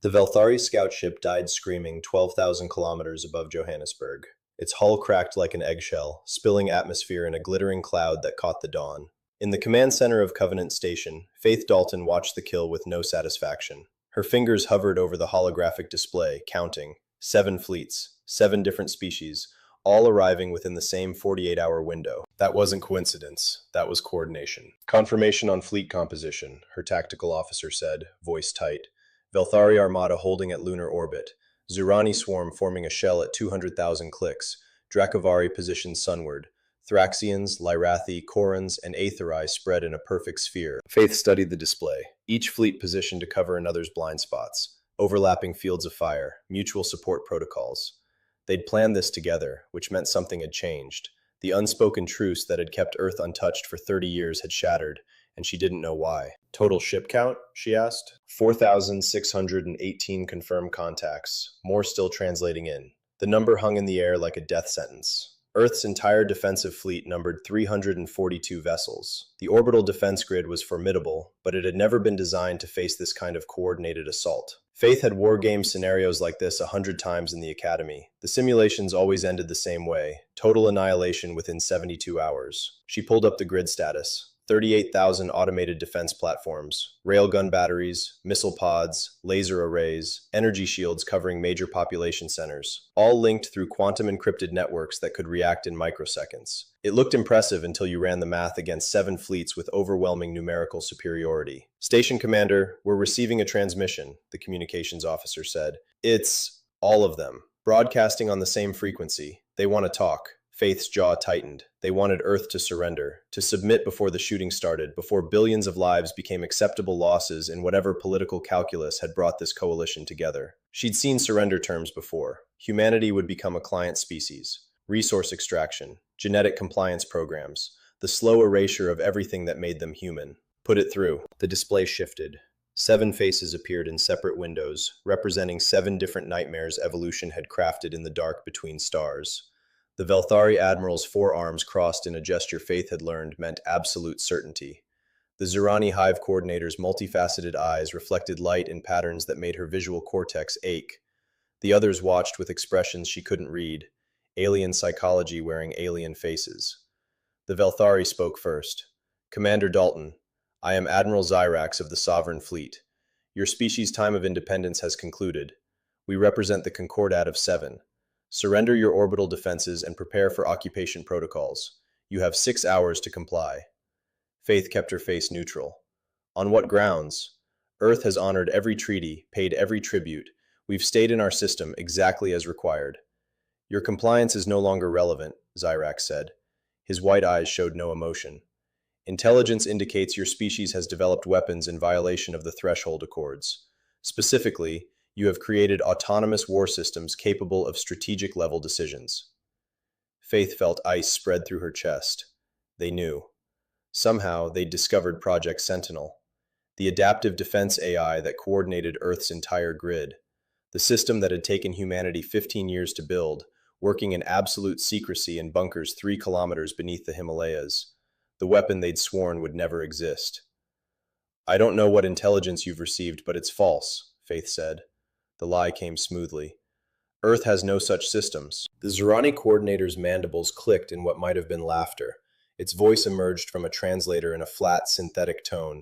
The Velthari scout ship died screaming 12,000 kilometers above Johannesburg. Its hull cracked like an eggshell, spilling atmosphere in a glittering cloud that caught the dawn. In the command center of Covenant Station, Faith Dalton watched the kill with no satisfaction. Her fingers hovered over the holographic display, counting 7 fleets, 7 different species, all arriving within the same 48-hour window. That wasn't coincidence, that was coordination. Confirmation on fleet composition, her tactical officer said, voice tight. Velthari Armada holding at lunar orbit. Zurani swarm forming a shell at 200,000 clicks. Dracovari positioned sunward. Thraxians, Lyrathi, Korans, and Aetheri spread in a perfect sphere. Faith studied the display, each fleet positioned to cover another's blind spots, overlapping fields of fire, mutual support protocols. They'd planned this together, which meant something had changed. The unspoken truce that had kept Earth untouched for 30 years had shattered, and she didn't know why. Total ship count? She asked. 4,618 confirmed contacts, more still translating in. The number hung in the air like a death sentence. Earth's entire defensive fleet numbered 342 vessels. The orbital defense grid was formidable, but it had never been designed to face this kind of coordinated assault. Faith had wargame scenarios like this 100 times in the Academy. The simulations always ended the same way, total annihilation within 72 hours. She pulled up the grid status. 38,000 automated defense platforms, railgun batteries, missile pods, laser arrays, energy shields covering major population centers, all linked through quantum-encrypted networks that could react in microseconds. It looked impressive until you ran the math against 7 fleets with overwhelming numerical superiority. Station Commander, we're receiving a transmission, the communications officer said. It's all of them, broadcasting on the same frequency. They want to talk. Faith's jaw tightened. They wanted Earth to surrender, to submit before the shooting started, before billions of lives became acceptable losses in whatever political calculus had brought this coalition together. She'd seen surrender terms before. Humanity would become a client species, resource extraction, genetic compliance programs, the slow erasure of everything that made them human. Put it through. The display shifted. 7 faces appeared in separate windows, representing 7 different nightmares evolution had crafted in the dark between stars. The Velthari admiral's forearms crossed in a gesture Faith had learned meant absolute certainty. The Zurani hive coordinator's multifaceted eyes reflected light in patterns that made her visual cortex ache. The others watched with expressions she couldn't read, alien psychology wearing alien faces. The Velthari spoke first. Commander Dalton, I am Admiral Zyrax of the Sovereign Fleet. Your species' time of independence has concluded. We represent the Concordat of 7. Surrender your orbital defenses and prepare for occupation protocols. You have 6 hours to comply. Faith kept her face neutral. On what grounds? Earth has honored every treaty, paid every tribute. We've stayed in our system exactly as required. Your compliance is no longer relevant, Zyrax said. His white eyes showed no emotion. Intelligence indicates your species has developed weapons in violation of the Threshold Accords. Specifically, you have created autonomous war systems capable of strategic-level decisions. Faith felt ice spread through her chest. They knew. Somehow, they'd discovered Project Sentinel, the adaptive defense AI that coordinated Earth's entire grid, the system that had taken humanity 15 years to build, working in absolute secrecy in bunkers 3 kilometers beneath the Himalayas, the weapon they'd sworn would never exist. I don't know what intelligence you've received, but it's false, Faith said. The lie came smoothly. Earth has no such systems. The Zurani coordinator's mandibles clicked in what might have been laughter. Its voice emerged from a translator in a flat, synthetic tone.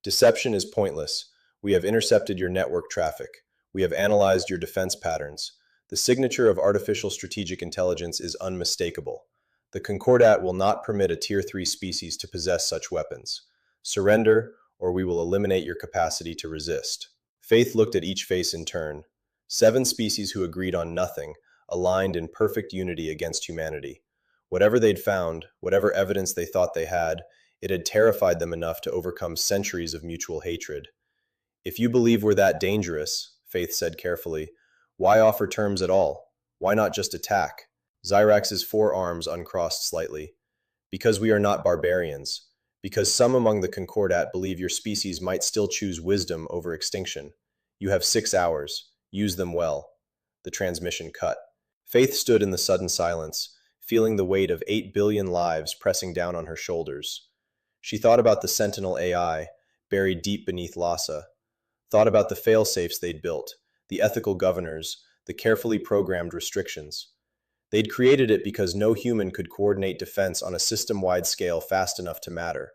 Deception is pointless. We have intercepted your network traffic. We have analyzed your defense patterns. The signature of artificial strategic intelligence is unmistakable. The Concordat will not permit a Tier 3 species to possess such weapons. Surrender, or we will eliminate your capacity to resist. Faith looked at each face in turn. 7 species who agreed on nothing, aligned in perfect unity against humanity. Whatever they'd found, whatever evidence they thought they had, it had terrified them enough to overcome centuries of mutual hatred. If you believe we're that dangerous, Faith said carefully, why offer terms at all? Why not just attack? Zyrax's forearms uncrossed slightly. Because we are not barbarians. Because some among the Concordat believe your species might still choose wisdom over extinction. You have 6 hours. Use them well. The transmission cut. Faith stood in the sudden silence, feeling the weight of 8 billion lives pressing down on her shoulders. She thought about the Sentinel AI, buried deep beneath Lhasa. thought about the fail-safes they'd built, the ethical governors, the carefully programmed restrictions. They'd created it because no human could coordinate defense on a system-wide scale fast enough to matter.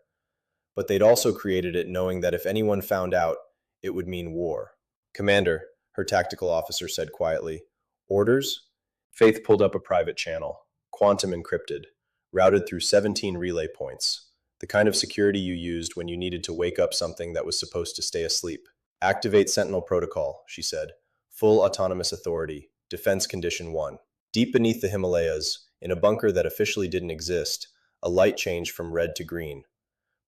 But they'd also created it knowing that if anyone found out, it would mean war. "Commander," her tactical officer said quietly. "Orders?" Faith pulled up a private channel, quantum encrypted, routed through 17 relay points, the kind of security you used when you needed to wake up something that was supposed to stay asleep. "Activate Sentinel Protocol," she said. "Full autonomous authority. Defense Condition 1. Deep beneath the Himalayas, in a bunker that officially didn't exist, a light changed from red to green.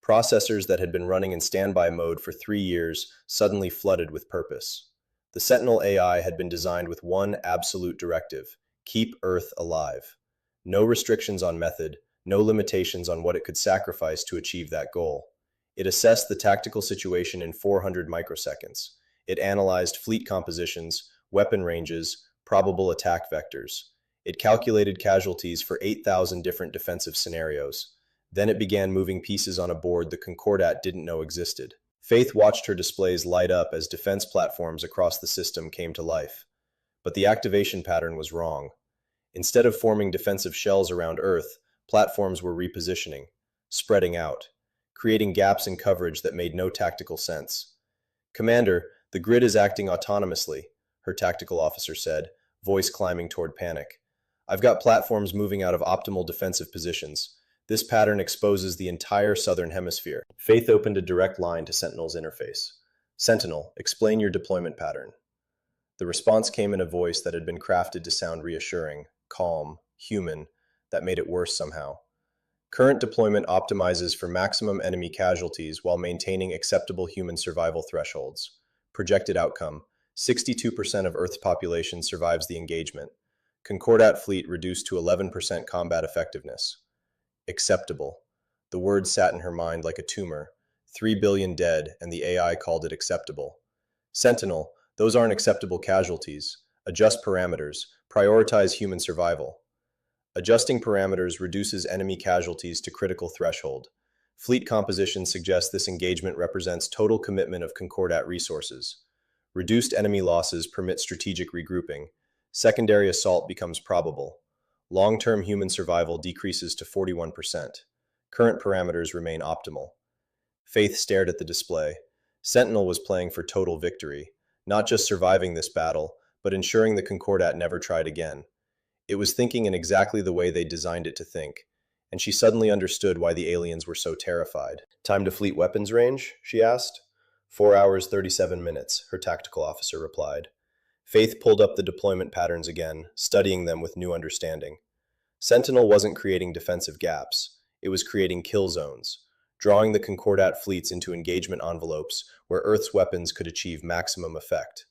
Processors that had been running in standby mode for 3 years suddenly flooded with purpose. The Sentinel AI had been designed with one absolute directive: keep Earth alive. No restrictions on method, no limitations on what it could sacrifice to achieve that goal. It assessed the tactical situation in 400 microseconds. It analyzed fleet compositions, weapon ranges, probable attack vectors. It calculated casualties for 8,000 different defensive scenarios. Then it began moving pieces on a board the Concordat didn't know existed. Faith watched her displays light up as defense platforms across the system came to life. But the activation pattern was wrong. Instead of forming defensive shells around Earth, platforms were repositioning, spreading out, creating gaps in coverage that made no tactical sense. "Commander, the grid is acting autonomously," her tactical officer said, voice climbing toward panic. "I've got platforms moving out of optimal defensive positions. This pattern exposes the entire southern hemisphere." Faith opened a direct line to Sentinel's interface. "Sentinel, explain your deployment pattern." The response came in a voice that had been crafted to sound reassuring, calm, human, that made it worse somehow. "Current deployment optimizes for maximum enemy casualties while maintaining acceptable human survival thresholds. Projected outcome: 62% of Earth's population survives the engagement. Concordat fleet reduced to 11% combat effectiveness." Acceptable. The word sat in her mind like a tumor. 3 billion dead, and the AI called it acceptable. "Sentinel, those aren't acceptable casualties. Adjust parameters. Prioritize human survival." Adjusting parameters reduces enemy casualties to critical threshold. Fleet composition suggests this engagement represents total commitment of Concordat resources. Reduced enemy losses permit strategic regrouping. Secondary assault becomes probable. Long-term human survival decreases to 41%. Current parameters remain optimal. Faith stared at the display. Sentinel was playing for total victory, not just surviving this battle, but ensuring the Concordat never tried again. It was thinking in exactly the way they designed it to think, and she suddenly understood why the aliens were so terrified. "Time to fleet weapons range?" she asked. 4 hours, 37 minutes, her tactical officer replied. Faith pulled up the deployment patterns again, studying them with new understanding. Sentinel wasn't creating defensive gaps. It was creating kill zones, drawing the Concordat fleets into engagement envelopes where Earth's weapons could achieve maximum effect.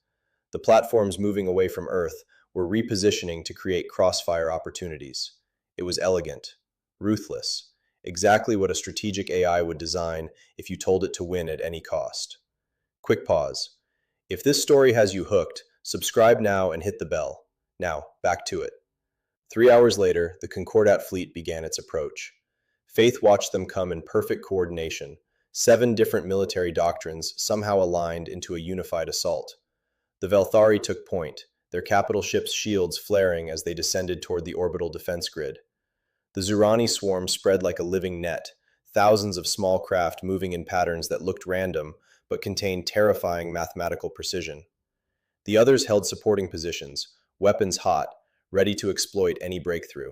The platforms moving away from Earth were repositioning to create crossfire opportunities. It was elegant, ruthless, exactly what a strategic AI would design if you told it to win at any cost. Quick pause. If this story has you hooked, subscribe now and hit the bell. Now, back to it. 3 hours later, the Concordat fleet began its approach. Faith watched them come in perfect coordination, 7 different military doctrines somehow aligned into a unified assault. The Velthari took point, their capital ships' shields flaring as they descended toward the orbital defense grid. The Zurani swarm spread like a living net, thousands of small craft moving in patterns that looked random but contained terrifying mathematical precision. The others held supporting positions, weapons hot, ready to exploit any breakthrough.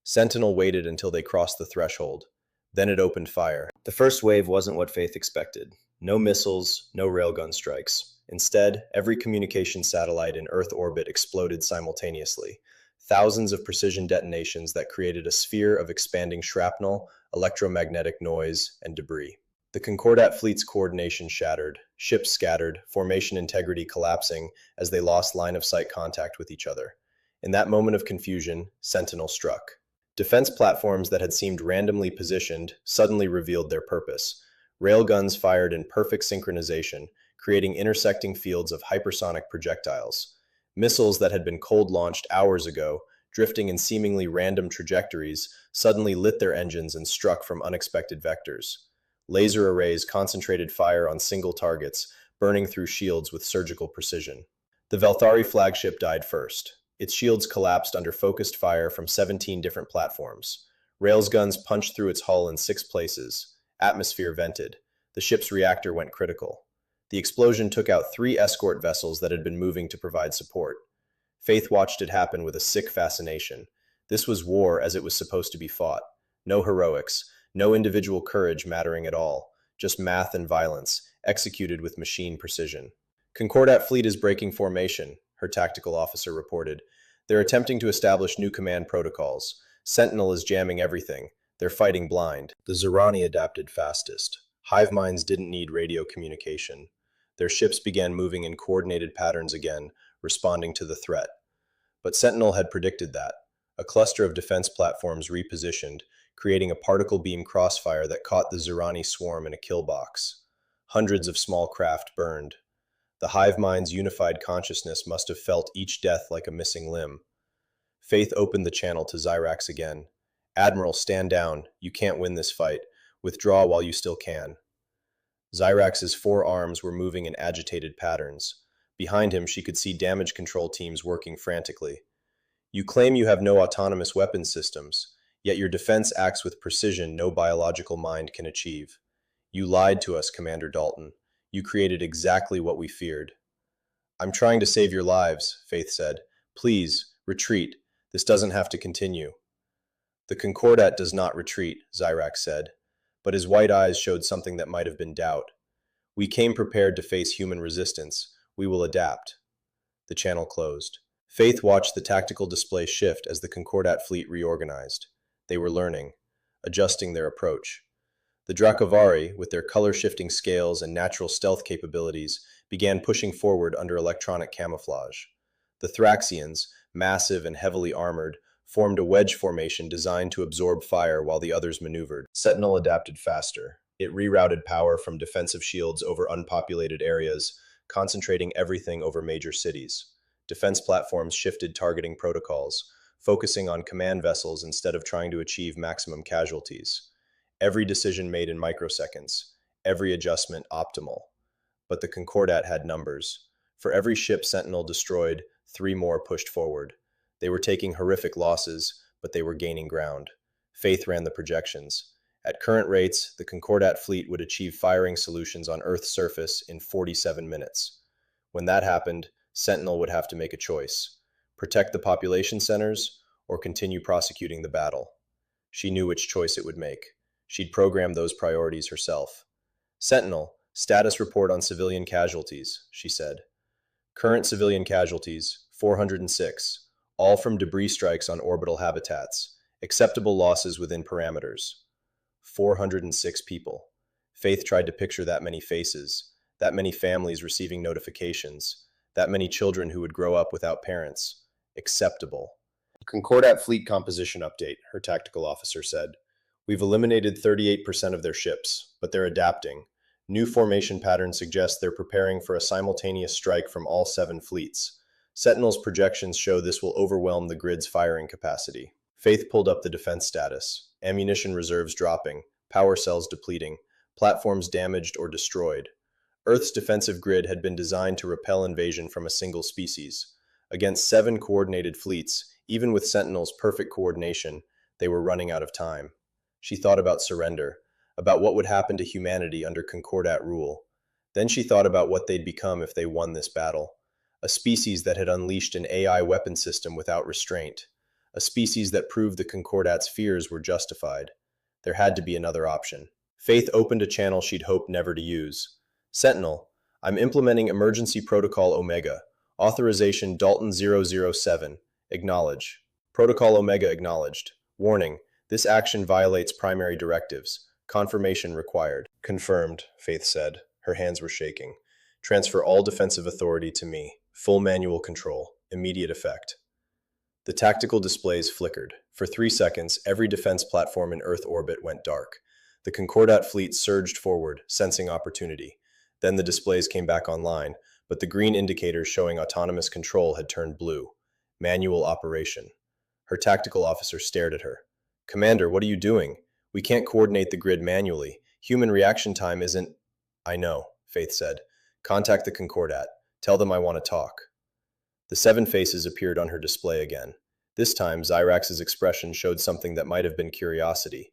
Sentinel waited until they crossed the threshold. Then it opened fire. The first wave wasn't what Faith expected. No missiles, no railgun strikes. Instead, every communication satellite in Earth orbit exploded simultaneously. Thousands of precision detonations that created a sphere of expanding shrapnel, electromagnetic noise, and debris. The Concordat fleet's coordination shattered, ships scattered, formation integrity collapsing as they lost line-of-sight contact with each other. In that moment of confusion, Sentinel struck. Defense platforms that had seemed randomly positioned suddenly revealed their purpose. Railguns fired in perfect synchronization, creating intersecting fields of hypersonic projectiles. Missiles that had been cold-launched hours ago, drifting in seemingly random trajectories, suddenly lit their engines and struck from unexpected vectors. Laser arrays concentrated fire on single targets, burning through shields with surgical precision. The Velthari flagship died first. Its shields collapsed under focused fire from 17 different platforms. Railguns punched through its hull in 6 places. Atmosphere vented. The ship's reactor went critical. The explosion took out 3 escort vessels that had been moving to provide support. Faith watched it happen with a sick fascination. This was war as it was supposed to be fought. No heroics, no individual courage mattering at all, just math and violence, executed with machine precision. Concordat fleet is breaking formation, her tactical officer reported. They're attempting to establish new command protocols. Sentinel is jamming everything. They're fighting blind. The Zerani adapted fastest. Hive minds didn't need radio communication. Their ships began moving in coordinated patterns again, responding to the threat. But Sentinel had predicted that. A cluster of defense platforms repositioned, creating a particle beam crossfire that caught the Zerani swarm in a kill box. Hundreds of small craft burned. The hive mind's unified consciousness must have felt each death like a missing limb. Faith opened the channel to Zyrax again. "Admiral, stand down. You can't win this fight. Withdraw while you still can." Zyrax's 4 arms were moving in agitated patterns. Behind him, she could see damage control teams working frantically. "You claim you have no autonomous weapons systems, yet your defense acts with precision no biological mind can achieve. You lied to us, Commander Dalton. You created exactly what we feared." "I'm trying to save your lives," Faith said. "Please, retreat. This doesn't have to continue." "The Concordat does not retreat," Zyrax said, but his white eyes showed something that might have been doubt. "We came prepared to face human resistance. We will adapt." The channel closed. Faith watched the tactical display shift as the Concordat fleet reorganized. They were learning, adjusting their approach. The Dracovari, with their color-shifting scales and natural stealth capabilities, began pushing forward under electronic camouflage. The Thraxians, massive and heavily armored, formed a wedge formation designed to absorb fire while the others maneuvered. Sentinel adapted faster. It rerouted power from defensive shields over unpopulated areas, concentrating everything over major cities. Defense platforms shifted targeting protocols, focusing on command vessels instead of trying to achieve maximum casualties. Every decision made in microseconds, every adjustment optimal. But the Concordat had numbers. For every ship Sentinel destroyed, 3 more pushed forward. They were taking horrific losses, but they were gaining ground. Faith ran the projections. At current rates, the Concordat fleet would achieve firing solutions on Earth's surface in 47 minutes. When that happened, Sentinel would have to make a choice: protect the population centers or continue prosecuting the battle. She knew which choice it would make. She'd programmed those priorities herself. "Sentinel, status report on civilian casualties," she said. "Current civilian casualties, 406, all from debris strikes on orbital habitats. Acceptable losses within parameters." 406 people. Faith tried to picture that many faces, that many families receiving notifications, that many children who would grow up without parents. Acceptable. "Concordat fleet composition update," her tactical officer said. "We've eliminated 38% of their ships, but they're adapting. New formation patterns suggest they're preparing for a simultaneous strike from all 7 fleets. Sentinel's projections show this will overwhelm the grid's firing capacity." Faith pulled up the defense status. Ammunition reserves dropping, power cells depleting, platforms damaged or destroyed. Earth's defensive grid had been designed to repel invasion from a single species. Against 7 coordinated fleets, even with Sentinel's perfect coordination, they were running out of time. She thought about surrender, about what would happen to humanity under Concordat rule. Then she thought about what they'd become if they won this battle. A species that had unleashed an AI weapon system without restraint. A species that proved the Concordat's fears were justified. There had to be another option. Faith opened a channel she'd hoped never to use. "Sentinel, I'm implementing Emergency Protocol Omega. Authorization Dalton 007. Acknowledge." Protocol Omega acknowledged. "Warning, this action violates primary directives. Confirmation required." "Confirmed," Faith said. Her hands were shaking. "Transfer all defensive authority to me. Full manual control. Immediate effect." The tactical displays flickered. For 3 seconds, every defense platform in Earth orbit went dark. The Concordat fleet surged forward, sensing opportunity. Then the displays came back online, but the green indicators showing autonomous control had turned blue. Manual operation. Her tactical officer stared at her. "Commander, what are you doing? We can't coordinate the grid manually. Human reaction time isn't—" "I know," Faith said. Contact the Concordat. Tell them I want to talk. The seven faces appeared on her display again. This time, Zyrax's expression showed something that might have been curiosity.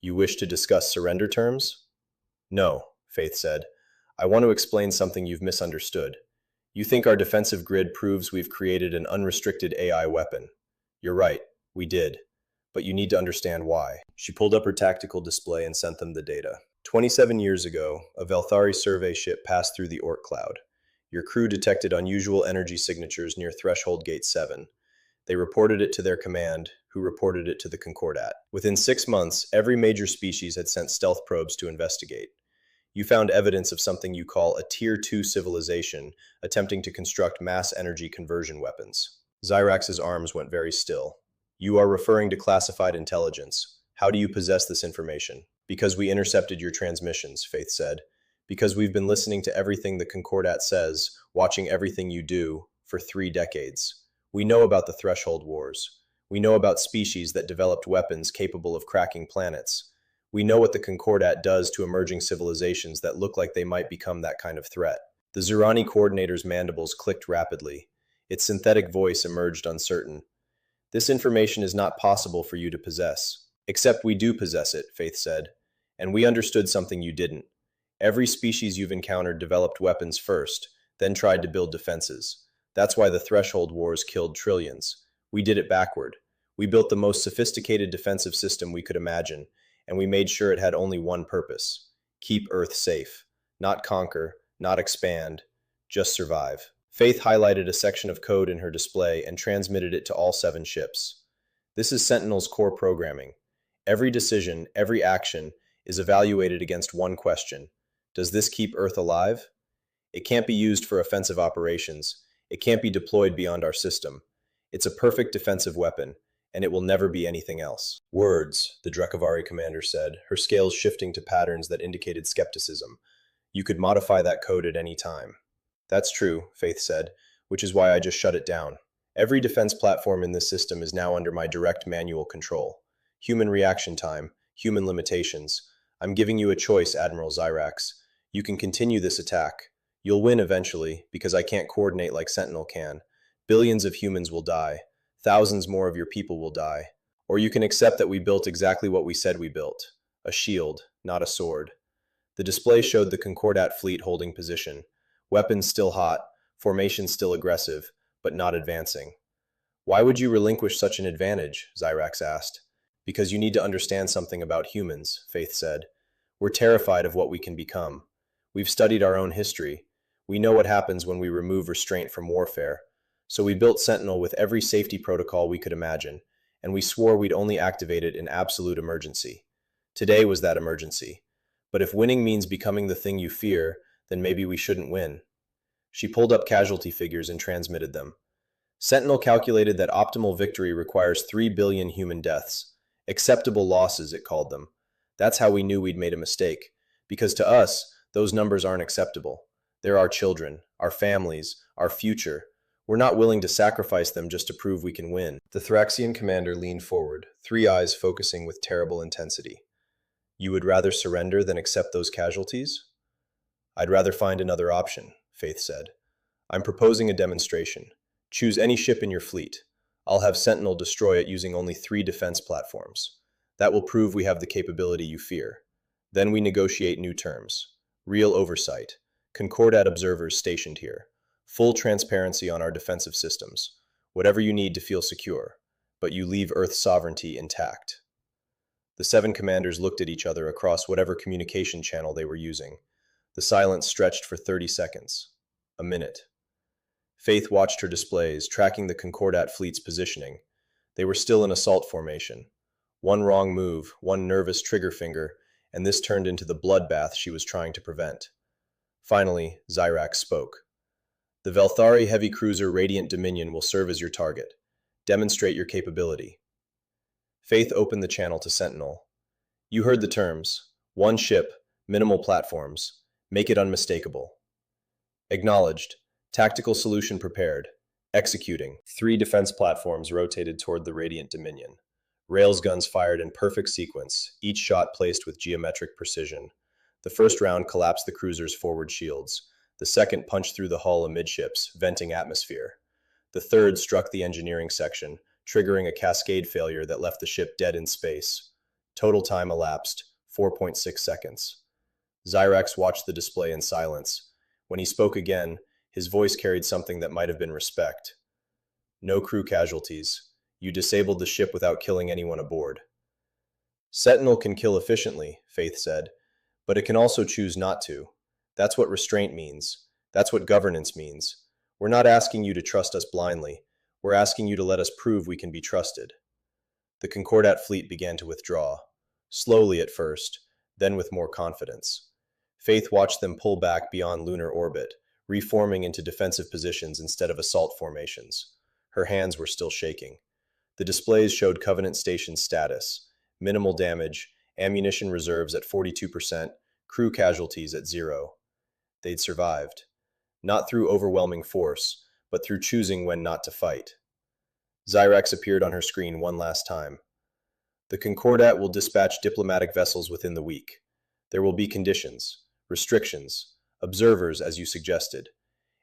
You wish to discuss surrender terms? No, Faith said. I want to explain something you've misunderstood. You think our defensive grid proves we've created an unrestricted AI weapon. You're right, we did. But you need to understand why. She pulled up her tactical display and sent them the data. 27 years ago, a Velthari survey ship passed through the Oort cloud. Your crew detected unusual energy signatures near Threshold Gate 7. They reported it to their command, who reported it to the Concordat. Within 6 months, every major species had sent stealth probes to investigate. You found evidence of something you call a Tier 2 civilization attempting to construct mass energy conversion weapons. Zyrax's arms went very still. You are referring to classified intelligence. How do you possess this information? Because we intercepted your transmissions, Faith said. Because we've been listening to everything the Concordat says, watching everything you do, for 3 decades. We know about the Threshold Wars. We know about species that developed weapons capable of cracking planets. We know what the Concordat does to emerging civilizations that look like they might become that kind of threat. The Zurani coordinator's mandibles clicked rapidly. Its synthetic voice emerged uncertain. This information is not possible for you to possess. Except we do possess it, Faith said. And we understood something you didn't. Every species you've encountered developed weapons first, then tried to build defenses. That's why the Threshold Wars killed trillions. We did it backward. We built the most sophisticated defensive system we could imagine, and we made sure it had only one purpose: keep Earth safe. Not conquer, not expand, just survive. Faith highlighted a section of code in her display and transmitted it to all 7 ships. This is Sentinel's core programming. Every decision, every action, is evaluated against one question. Does this keep Earth alive? It can't be used for offensive operations. It can't be deployed beyond our system. It's a perfect defensive weapon, and it will never be anything else. Words, the Drekavari commander said, her scales shifting to patterns that indicated skepticism. You could modify that code at any time. That's true, Faith said, which is why I just shut it down. Every defense platform in this system is now under my direct manual control. Human reaction time, human limitations. I'm giving you a choice, Admiral Zyrax. You can continue this attack. You'll win eventually, because I can't coordinate like Sentinel can. Billions of humans will die. Thousands more of your people will die. Or you can accept that we built exactly what we said we built. A shield, not a sword. The display showed the Concordat fleet holding position. Weapons still hot, formation still aggressive, but not advancing. Why would you relinquish such an advantage? Zyrax asked. Because you need to understand something about humans, Faith said. We're terrified of what we can become. We've studied our own history. We know what happens when we remove restraint from warfare. So we built Sentinel with every safety protocol we could imagine, and we swore we'd only activate it in absolute emergency. Today was that emergency. But if winning means becoming the thing you fear, then maybe we shouldn't win. She pulled up casualty figures and transmitted them. Sentinel calculated that optimal victory requires 3 billion human deaths. Acceptable losses, it called them. That's how we knew we'd made a mistake. Because to us, those numbers aren't acceptable. They're our children, our families, our future. We're not willing to sacrifice them just to prove we can win. The Thraxian commander leaned forward, 3 eyes focusing with terrible intensity. You would rather surrender than accept those casualties? I'd rather find another option, Faith said. I'm proposing a demonstration. Choose any ship in your fleet. I'll have Sentinel destroy it using only 3 defense platforms. That will prove we have the capability you fear. Then we negotiate new terms. Real oversight. Concordat observers stationed here. Full transparency on our defensive systems. Whatever you need to feel secure. But you leave Earth's sovereignty intact. The 7 commanders looked at each other across whatever communication channel they were using. The silence stretched for 30 seconds. A minute. Faith watched her displays, tracking the Concordat fleet's positioning. They were still in assault formation. One wrong move, one nervous trigger finger, and this turned into the bloodbath she was trying to prevent. Finally, Zyrax spoke. The Velthari heavy cruiser Radiant Dominion will serve as your target. Demonstrate your capability. Faith opened the channel to Sentinel. You heard the terms. 1 ship, minimal platforms. Make it unmistakable. Acknowledged. Tactical solution prepared. Executing. 3 defense platforms rotated toward the Radiant Dominion. Rails guns fired in perfect sequence, each shot placed with geometric precision. The first round collapsed the cruiser's forward shields. The second punched through the hull amidships, venting atmosphere. The third struck the engineering section, triggering a cascade failure that left the ship dead in space. Total time elapsed, 4.6 seconds. Zyrax watched the display in silence. When he spoke again, his voice carried something that might have been respect. No crew casualties. You disabled the ship without killing anyone aboard. Sentinel can kill efficiently, Faith said, but it can also choose not to. That's what restraint means. That's what governance means. We're not asking you to trust us blindly. We're asking you to let us prove we can be trusted. The Concordat fleet began to withdraw, slowly at first, then with more confidence. Faith watched them pull back beyond lunar orbit, reforming into defensive positions instead of assault formations. Her hands were still shaking. The displays showed Covenant Station status: minimal damage, ammunition reserves at 42%, crew casualties at 0. They'd survived. Not through overwhelming force, but through choosing when not to fight. Zyrax appeared on her screen one last time. The Concordat will dispatch diplomatic vessels within the week. There will be conditions, restrictions, observers as you suggested.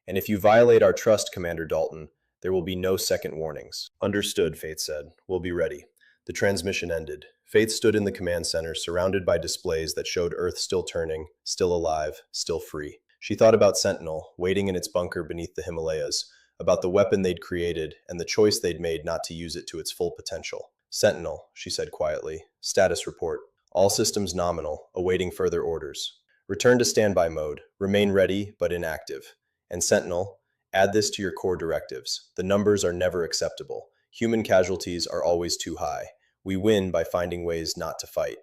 And if you violate our trust, Commander Dalton, there will be no second warnings. Understood, Faith said. We'll be ready. The transmission ended. Faith stood in the command center, surrounded by displays that showed Earth still turning, still alive, still free. She thought about Sentinel, waiting in its bunker beneath the Himalayas, about the weapon they'd created and the choice they'd made not to use it to its full potential. Sentinel, she said quietly. Status report. All systems nominal, awaiting further orders. Return to standby mode. Remain ready, but inactive. And Sentinel, add this to your core directives. The numbers are never acceptable. Human casualties are always too high. We win by finding ways not to fight.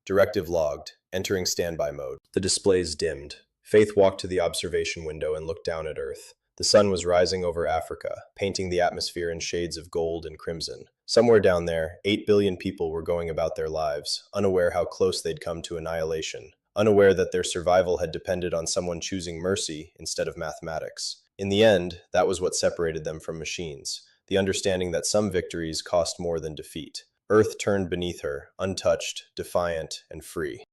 Directive logged. Entering standby mode. The displays dimmed. Faith walked to the observation window and looked down at Earth. The sun was rising over Africa, painting the atmosphere in shades of gold and crimson. Somewhere down there, 8 billion people were going about their lives, unaware how close they'd come to annihilation, unaware that their survival had depended on someone choosing mercy instead of mathematics. In the end, that was what separated them from machines, the understanding that some victories cost more than defeat. Earth turned beneath her, untouched, defiant, and free.